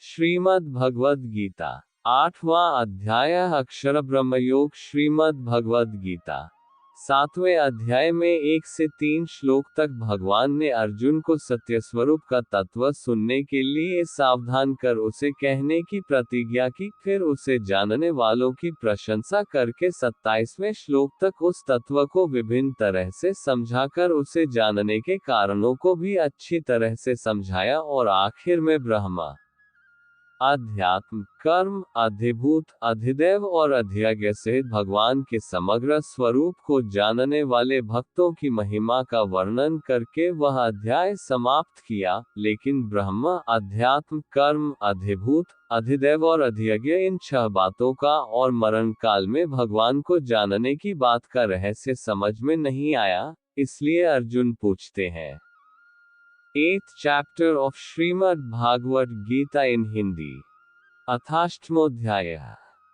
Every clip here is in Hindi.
श्रीमद् भगवद गीता 8वां अध्याय अक्षर ब्रह्मयोग। श्रीमद् भगवद गीता 7वें अध्याय में 1 से 3 श्लोक तक भगवान ने अर्जुन को सत्यस्वरूप का तत्व सुनने के लिए सावधान कर उसे कहने की प्रतिज्ञा की, फिर उसे जानने वालों की प्रशंसा करके 27वें श्लोक तक उस तत्व को विभिन्न तरह से समझाकर उसे जानने के कारणों को भी अच्छी तरह से समझाया और आखिर में ब्रह्म, अध्यात्म, कर्म, अधिभूत, अधिदैव और अधियज्ञ सहित भगवान के समग्र स्वरूप को जानने वाले भक्तों की महिमा का वर्णन करके वह अध्याय समाप्त किया। लेकिन ब्रह्म, अध्यात्म, कर्म, अधिभूत, अधिदैव और अधियज्ञ इन 6 बातों का और मरण काल में भगवान को जानने की बात का रहस्य समझ में नहीं आया, इसलिए अर्जुन पूछते हैं। 8th chapter of Srimad Bhagavad Gita in Hindi। अथाष्टमोऽध्याय।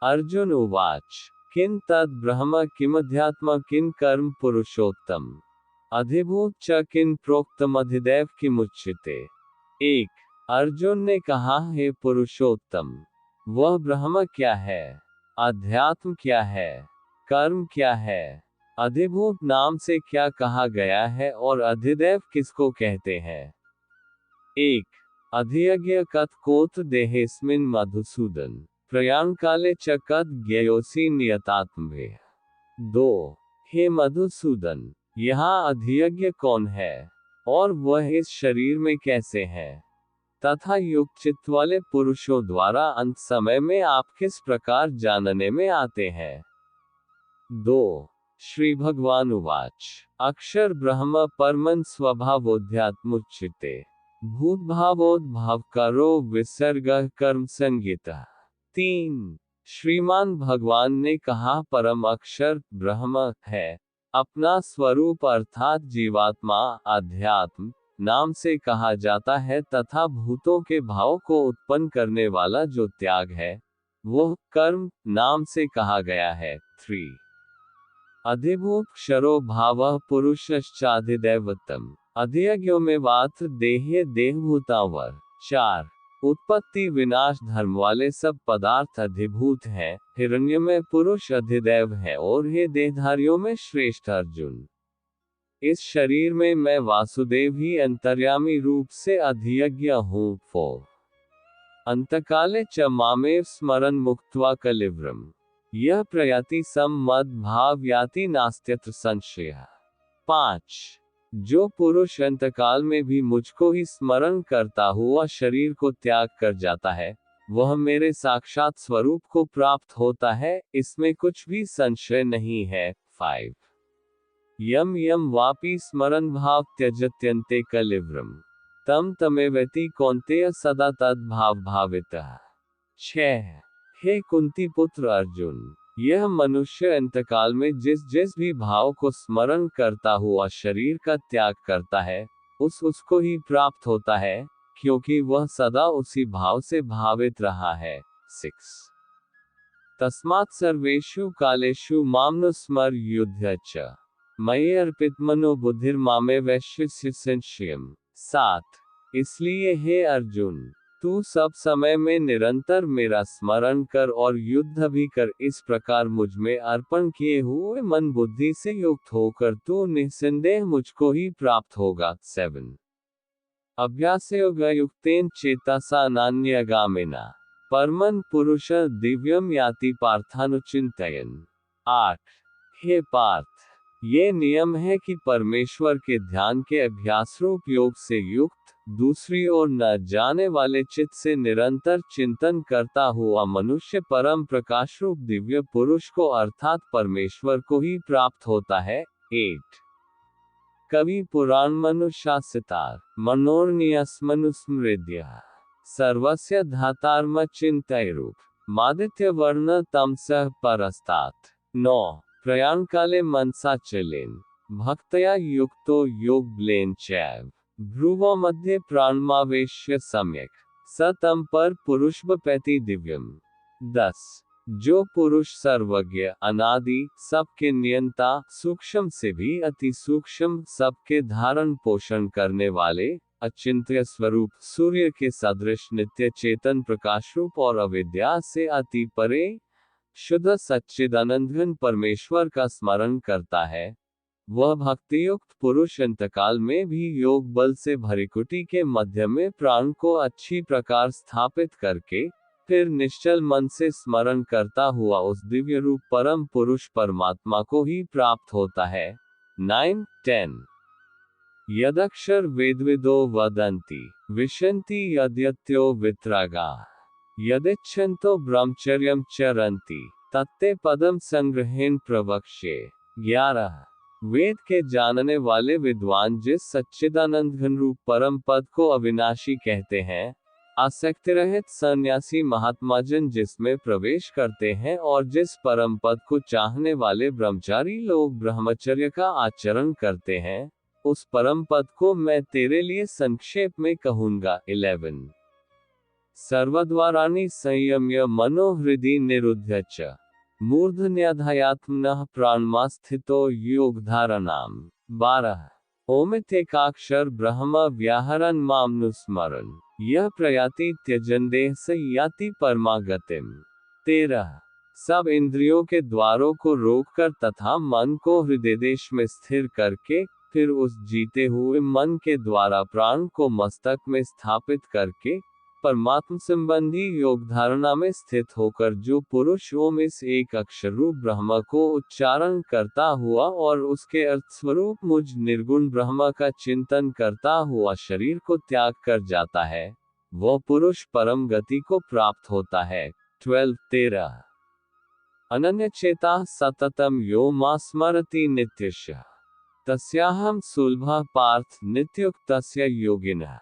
Arjun उवाच किं तद् ब्रह्म किमध्यात्म किं कर्म पुरुषोत्तम अधिभूत च किं प्रोक्तमधिदैव किमुच्यते। 1। अर्जुन ने कहा, हे पुरुषोत्तम, वह ब्रह्म क्या है, अध्यात्म क्या है, कर्म क्या है, अधिभूत नाम से क्या कहा गया है और अधिदैव किसको कहते हैं। 1। अधियज्ञ कत कोत देहेस्मिन् मधुसूदन प्रयाण काले च कत ज्ञयोसी नियतात्मवे। 2। हे मधुसूदन, यहाँ अधियज्ञ कौन है और वह इस शरीर में कैसे है, तथा युक्त चित्त वाले पुरुषों द्वारा अंत समय में आप किस प्रकार जानने में आते हैं। 2। श्री भगवान उवाच अक्षर ब्रह्म परमं स्वभावोऽध्यात्मुच्यते भूतभावोद्भवकरो विसर्गः कर्म संगीतः। 3। श्रीमान भगवान ने कहा, परम अक्षर ब्रह्म है, अपना स्वरूप अर्थात जीवात्मा, अध्यात्म नाम से कहा जाता है तथा भूतों के भाव को उत्पन्न करने वाला जो त्याग है वह कर्म नाम से कहा गया है। 3। अधिभूत क्षरो भावः पुरुषश्चाधिदैवतम् अधियज्ञो में वात देह्य देहभूतावर। 4। उत्पत्ति विनाश धर्म वाले सब पदार्थ अधिभूत हैं, हिरण्य में पुरुष अधिदैव है और हे देहधारियों में श्रेष्ठ अर्जुन, इस शरीर में मैं वासुदेव ही अंतर्यामी रूप से अधियज्ञ हूँ। 4। अंतकाले च मामेव स्मरन् मुक्त्वा कलिवृम् यह प्रयाति सम मद भाव याति नास्त्यत्र संशयः। 5। जो पुरुष अंतकाल में भी मुझको ही स्मरण करता हुआ शरीर को त्याग कर जाता है, वह मेरे साक्षात स्वरूप को प्राप्त होता है, इसमें कुछ भी संशय नहीं है। 5। यम यम वापि स्मरन् भाव त्यजत्यन्ते कलिवृम् तम तमेवेति कौन्तेय सदा तद भाव भावितः। 6। हे कुंती पुत्र अर्जुन, यह मनुष्य अंतकाल में जिस जिस भी भाव को स्मरण करता हुआ शरीर का त्याग करता है, उसको ही प्राप्त होता है, क्योंकि वह सदा उसी भाव से भावित रहा है। 6। तस्मात् सर्वेषु कालेषु मामनुस्मर युध्य च मयि अर्पितमनो बुद्धिर्मामे वैश्यस्य संशयम्। 7। इसलिए हे अर्जुन, तू सब समय में निरंतर मेरा स्मरण कर और युद्ध भी कर, इस प्रकार मुझ में अर्पण किए हुए मन बुद्धि से युक्त होकर तू निस्संदेह मुझको ही प्राप्त होगा। 7। अभ्यासयोगयुक्तेन चेतसा नान्यगामिना परमं पुरुष दिव्यम याति पार्थानुचिन्तयन्। 8। हे पार्थ, ये नियम है कि परमेश्वर के ध्यान के अभ्यास रूप योग से युक्त, दूसरी ओर न जाने वाले चित्त से निरंतर चिंतन करता हुआ मनुष्य परम प्रकाश रूप दिव्य पुरुष को अर्थात परमेश्वर को ही प्राप्त होता है। 8। कवि पुराण मनुशासितार मनोर्नियस्मनुस्मृद्यः सर्वस्य धातार्म चिंतयरूप मादित्य वर्ण तमसः परस्तात्। 9। प्रयाण काले मनसा चलेन भक्तया युक्तो योगब्लेन चैव भ्रुवो मध्ये प्राणमावेश्य सम्यक स तम पर पुरुषबपैति दिव्यम। 10। जो पुरुष सर्वज्ञ, अनादि, सबके नियंता, सूक्ष्म से भी अति सूक्ष्म, सबके धारण पोषण करने वाले, अचिंत्य स्वरूप, सूर्य के सदृश नित्य चेतन प्रकाश रूप और अविद्या से अति परे शुद्ध सच्चिदानंद परमेश्वर का स्मरण करता है, वह भक्तियुक्त पुरुष अंतकाल में भी योग बल से भरिकुटी के मध्य में प्राण को अच्छी प्रकार स्थापित करके फिर निश्चल मन से स्मरण करता हुआ उस दिव्य रूप परम पुरुष परमात्मा को ही प्राप्त होता है। 9-10 यदक्षर वेदविदो वदन्ति विशन्ति यद्यत्यो वित्रागा यदिच्छन्तो ब्रह्मचर्यं चरन्ति तत्ते पदम संग्रहेण प्रवक्ष्ये। 11 वेद के जानने वाले विद्वान जिस सच्चिदानंद घन रूप परम पद को अविनाशी कहते हैं, आसक्ति रहित सन्यासी महात्माजन जिसमें प्रवेश करते हैं और जिस परम पद को चाहने वाले ब्रह्मचारी लोग ब्रह्मचर्य का आचरण करते हैं, उस परम पद को मैं तेरे लिए संक्षेप में कहूंगा। 11 सर्वद्वाराणि संयम्य मनोहृदि निरुध्य च मूर्धन्याधायात्मनः प्राणमा स्थितो योगधारणाम्। 12 ओमित्येकाक्षर ब्रह्म व्याहरन् मामनुस्मरन् यह प्रयाति त्यजन देह से याति परमागतिम। 13 सब इंद्रियों के द्वारों को रोककर तथा मन को हृदयदेश में स्थिर करके फिर उस जीते हुए मन के द्वारा प्राण को मस्तक में स्थापित करके परमात्म संबंधी योग धारणा में स्थित होकर जो पुरुष ओम इस एक अक्षर रूप ब्रह्म को उच्चारण करता हुआ और उसके अर्थ स्वरूप मुझ निर्गुण ब्रह्म का चिंतन करता हुआ शरीर को त्याग कर जाता है, वह पुरुष परम गति को प्राप्त होता है। 12-13 अनन्य चेता सततम यो मा स्मरति नित्यशः तस्याहं सुलभः पार्थ नित्युक्तस्य योगिनः।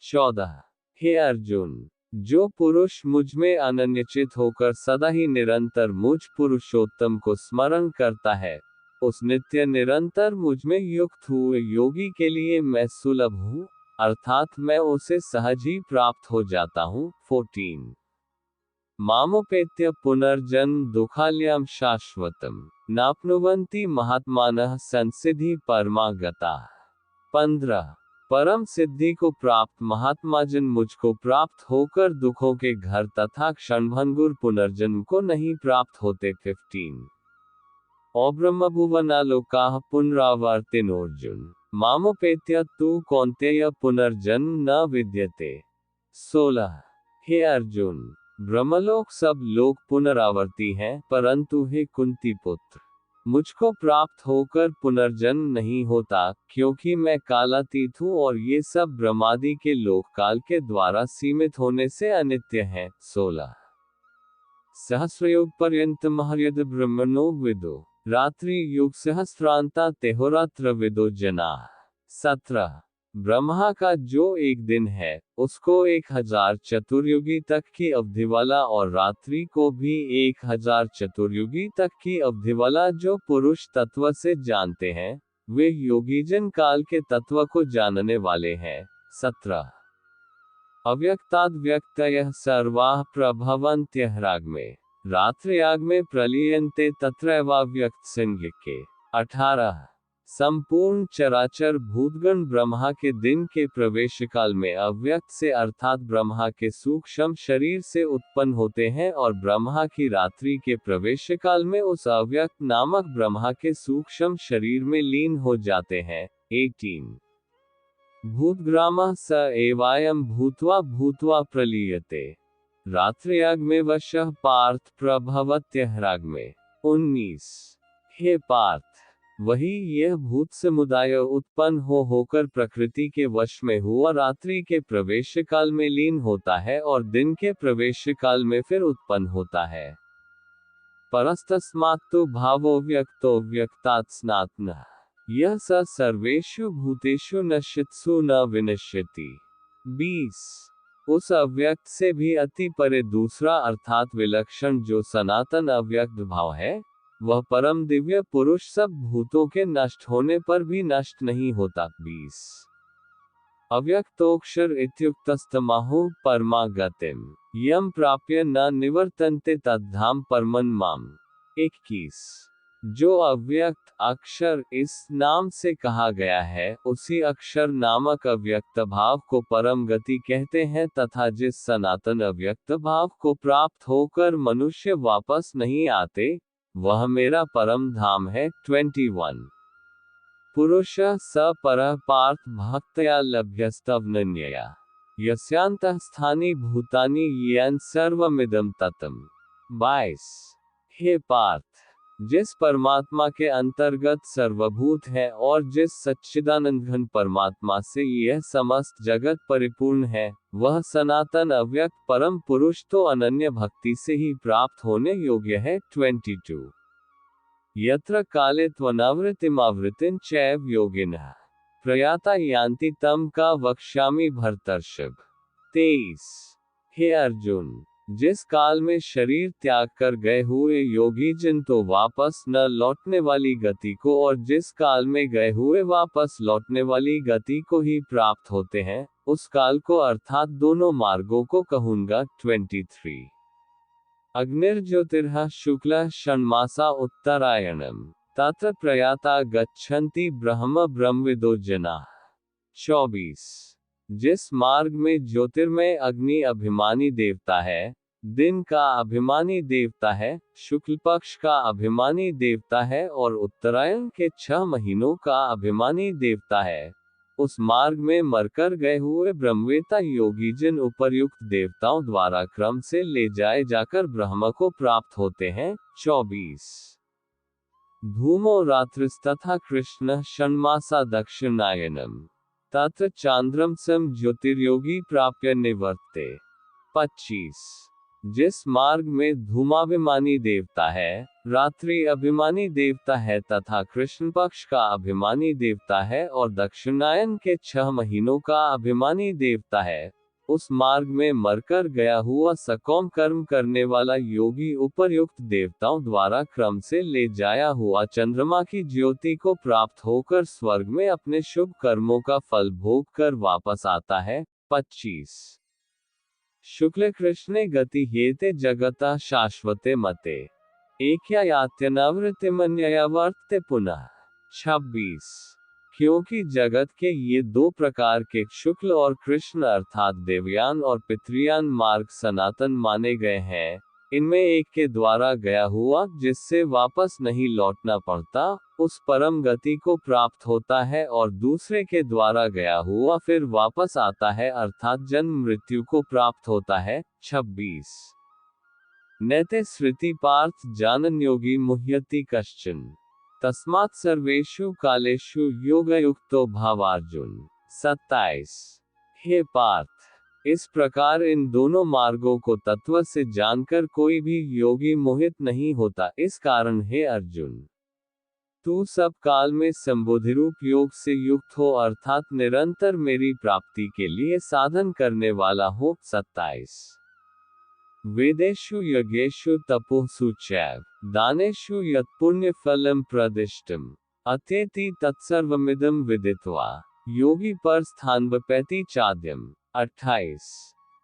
14 हे अर्जुन, जो पुरुष मुझ में अनन्यचित होकर सदा ही निरंतर मुझ पुरुषोत्तम को स्मरण करता है, उस नित्य निरंतर मुझ में युक्त हुए योगी के लिए मैं सुलभ हूँ, अर्थात मैं उसे सहज ही प्राप्त हो जाता हूँ। 14 मामोपेत्य पुनर्जन्म दुखालयम शाश्वतम नाप्नुवन्ति महात्मानः संसिद्धि परमागता। 15 परम सिद्धि को प्राप्त महात्माजन मुझको प्राप्त होकर दुखों के घर तथा क्षणभंगुर पुनर्जन्म को नहीं प्राप्त होते। 15 अब्रह्मभुवनालोकाः पुनरावर्तिनोऽर्जुन मामोपेत्य तु कौन्तेय पुनर्जन्म न विद्यते। 16 हे अर्जुन, ब्रह्मलोक सब लोग पुनरावर्ती हैं, परंतु हे कुंती पुत्र, मुझको प्राप्त होकर पुनर्जन्म नहीं होता, क्योंकि मैं कालातीत हूँ और ये सब ब्रह्मादि के लोक काल के द्वारा सीमित होने से अनित्य हैं। 16 सहस्रयोग पर्यंत महर्यद ब्रह्मणो विदो रात्रि युग सहस्रांता तेहोरात्र विदो जना। 17 ब्रह्मा का जो एक दिन है, उसको 1000 चतुर्युगी तक की अवधि वाला और रात्रि को भी 1000 चतुर्युगी तक की अवधि वाला जो पुरुष तत्व से जानते हैं, वे योगीजन काल के तत्व को जानने वाले हैं। 17 अव्यक्ताद् व्यक्तयः सर्वाः प्रभवन्त्यः रागमे रात्रियागमे प्रलीयन्ते तत्रैवाव्यक्त संज्ञके। 18 संपूर्ण चराचर भूतगण ब्रह्मा के दिन के प्रवेश काल में अव्यक्त से अर्थात ब्रह्मा के सूक्ष्म शरीर से उत्पन्न होते हैं और ब्रह्मा की रात्रि के प्रवेश काल में उस अव्यक्त नामक ब्रह्मा के सूक्ष्म शरीर में लीन हो जाते हैं। 18 भूतग्रामः स एवायं भूत्वा भूत्वा प्रलीयते रात्रियागमे वशः पार्थ प्रभवत्यः रागमे। 19 हे पार्थ, वही यह भूत समुदाय उत्पन्न होकर प्रकृति के वश में हुआ रात्रि के प्रवेश काल में लीन होता है और दिन के प्रवेश काल में फिर उत्पन्न होता है। परस्तस्मात्तु भावो व्यक्तो व्यक्तात् स्नातनः यह स सर्वेषु भूतेषु नश्यत्सु न विनश्यति। 20 उस अव्यक्त से भी अति परे दूसरा अर्थात विलक्षण जो सनातन अव्यक्त भाव है, वह परम दिव्य पुरुष सब भूतों के नष्ट होने पर भी नष्ट नहीं होता। 20 अव्यक्तोक्षर इत्युक्तस्तमाहु परमागतिम यम प्राप्य न निवर्तन्ते तद्धाम परमं माम। 21 जो अव्यक्त अक्षर इस नाम से कहा गया है, उसी अक्षर नामक अव्यक्त भाव को परम गति कहते हैं तथा जिस सनातन अव्यक्त भाव को प्राप्त होकर मनुष्य वापस नहीं आते, वह मेरा परम धाम है। 21 पुरुषः स परः पार्थ भक्त्या लभ्यस्तवनन्यया यस्यान्तः स्थानि भूतानि येन सर्वमिदं ततम्। 22 हे पार्थ, जिस परमात्मा के अंतर्गत सर्वभूत है और जिस सच्चिदानंद घन परमात्मा से यह समस्त जगत परिपूर्ण है, वह सनातन अव्यक्त परम पुरुष तो अनन्य भक्ति से ही प्राप्त होने योग्य है। 22 यत्र काले त्वनावृतिमावृतिं चैव योगिनः प्रयाता यान्ति तम का वक्ष्यामि भर्तर्षभ। 23 हे अर्जुन, जिस काल में शरीर त्याग कर गए हुए योगी जिन तो वापस न लौटने वाली गति को और जिस काल में गए हुए वापस लौटने वाली गति को ही प्राप्त होते हैं, उस काल को अर्थात दोनों मार्गों को कहूंगा। 23 अग्निर्ज्योतिर्ह शुक्लः षण्मासा उत्तरायणम् तत्र प्रयाता गच्छन्ति ब्रह्म ब्रह्मविदो जनाः। 24 जिस मार्ग में ज्योतिर्मय अग्नि अभिमानी देवता है, दिन का अभिमानी देवता है, शुक्ल पक्ष का अभिमानी देवता है और उत्तरायण के 6 महीनों का अभिमानी देवता है, उस मार्ग में मरकर गए हुए ब्रह्मवेता योगी जिन उपर्युक्त देवताओं द्वारा क्रम से ले जाए जाकर ब्रह्म को प्राप्त होते हैं। 24 धूमो रात्रिस्तथा कृष्ण षण्मासा दक्षिणायनम् तत्र चांद्रम सम ज्योतिर्योगी प्राप्य निवर्ते। 25 जिस मार्ग में धूमाभिमानी देवता है, रात्रि अभिमानी देवता है तथा कृष्ण पक्ष का अभिमानी देवता है और दक्षिणायन के 6 महीनों का अभिमानी देवता है, उस मार्ग में मरकर गया हुआ सकौम कर्म करने वाला योगी उपर्युक्त देवताओं द्वारा क्रम से ले जाया हुआ चंद्रमा की ज्योति को प्राप्त होकर स्वर्ग में अपने शुभ कर्मों का फल भोग कर वापस आता है। 25 शुक्ल कृष्णे गति हेते जगता शाश्वते मते एकया यात्यनावृत्तिमन्यया वर्तते पुनः। 26 क्योंकि जगत के ये 2 प्रकार के शुक्ल और कृष्ण अर्थात देवयान और पितृयान मार्ग सनातन माने गए हैं, इनमें एक के द्वारा गया हुआ जिससे वापस नहीं लौटना पड़ता, उस परम गति को प्राप्त होता है और दूसरे के द्वारा गया हुआ फिर वापस आता है अर्थात जन्म मृत्यु को प्राप्त होता है। 26 नैते श्रुति पार्थ जानन योगी मुह्यति कश्चन तस्मात् सर्वेषु कालेषु योगयुक्तो भावार्जुन। 27 हे पार्थ, इस प्रकार इन दोनों मार्गों को तत्व से जानकर कोई भी योगी मोहित नहीं होता। इस कारण हे अर्जुन, तू सब काल में संबोधिरूप योग से युक्त हो अर्थात निरंतर मेरी प्राप्ति के लिए साधन करने वाला हो। 27 वेदेषु यज्ञेषु तपोषु चैव दानेषु यत्पुण्य फलम प्रदिष्टम अत्येति तत्सर्वमिदं विदित्वा योगी पर स्थानवपैति चाद्यम। 28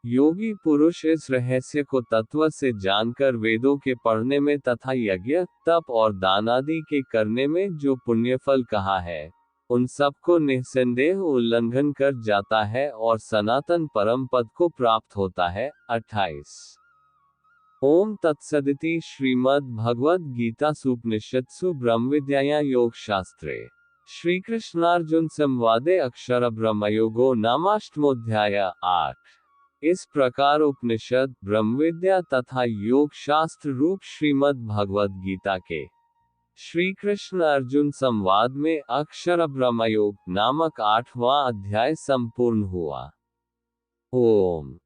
योगी पुरुष इस रहस्य को तत्व से जानकर वेदों के पढ़ने में तथा यज्ञ तप और दान आदि के करने में जो पुण्यफल कहा है, उन सब को निसंदेह उल्लंघन कर जाता है और सनातन परम पद को प्राप्त होता है। 28 ओम तत्सदिति श्रीमद् भगवद गीता सुपनिषत्सु ब्रह्मविद्यायां योग शास्त्रे श्रीकृष्णार्जुन संवादे अक्षर ब्रह्मयोगो नामाष्टमोध्याय। 8 इस प्रकार उपनिषद ब्रह्मविद्या तथा योग शास्त्र रूप श्रीमद् भगवद गीता के श्री कृष्ण अर्जुन संवाद में अक्षर ब्रह्मयोग नामक 8वां अध्याय संपूर्ण हुआ। ओम